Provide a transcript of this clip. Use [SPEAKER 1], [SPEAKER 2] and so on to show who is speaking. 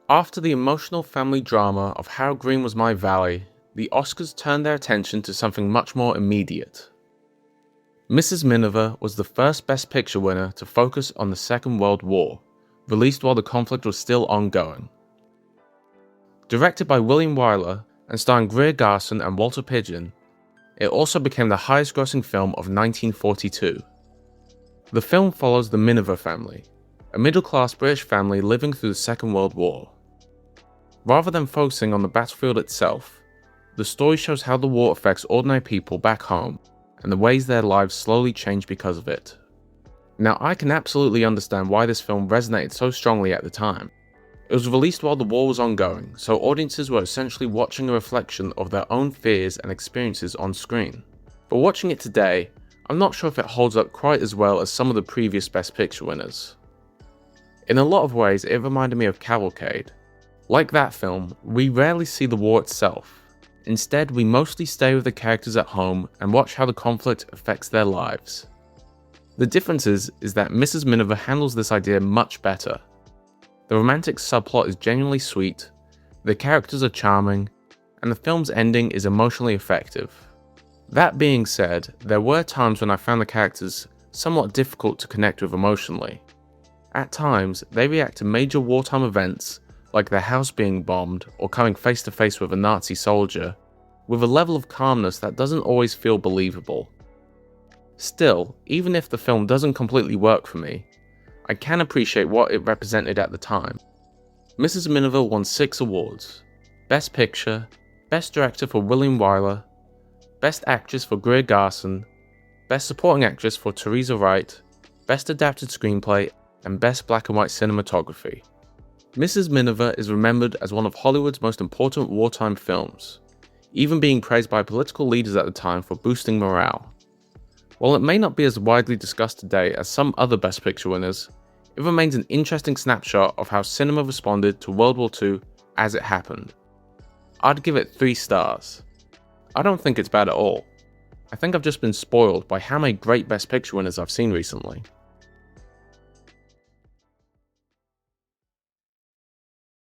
[SPEAKER 1] After the emotional family drama of How Green Was My Valley, the Oscars turned their attention to something much more immediate. Mrs. Miniver was the first Best Picture winner to focus on the Second World War, released while the conflict was still ongoing. Directed by William Wyler and starring Greer Garson and Walter Pidgeon, it also became the highest-grossing film of 1942. The film follows the Miniver family, a middle-class British family living through the Second World War. Rather than focusing on the battlefield itself, the story shows how the war affects ordinary people back home and the ways their lives slowly change because of it. Now, I can absolutely understand why this film resonated so strongly at the time. It was released while the war was ongoing, so audiences were essentially watching a reflection of their own fears and experiences on screen. But watching it today, I'm not sure if it holds up quite as well as some of the previous Best Picture winners. In a lot of ways, it reminded me of Cavalcade. Like that film, we rarely see the war itself. Instead, we mostly stay with the characters at home and watch how the conflict affects their lives. The difference is that Mrs. Miniver handles this idea much better. The romantic subplot is genuinely sweet, the characters are charming, and the film's ending is emotionally effective. That being said, there were times when I found the characters somewhat difficult to connect with emotionally. At times, they react to major wartime events, like their house being bombed or coming face to face with a Nazi soldier, with a level of calmness that doesn't always feel believable. Still, even if the film doesn't completely work for me, I can appreciate what it represented at the time. Mrs. Miniver won 6 awards: Best Picture, Best Director for William Wyler, Best Actress for Greer Garson, Best Supporting Actress for Teresa Wright, Best Adapted Screenplay, and Best Black and White Cinematography. Mrs. Miniver is remembered as one of Hollywood's most important wartime films, even being praised by political leaders at the time for boosting morale. While it may not be as widely discussed today as some other Best Picture winners, it remains an interesting snapshot of how cinema responded to World War II as it happened. I'd give it 3 stars. I don't think it's bad at all. I think I've just been spoiled by how many great Best Picture winners I've seen recently.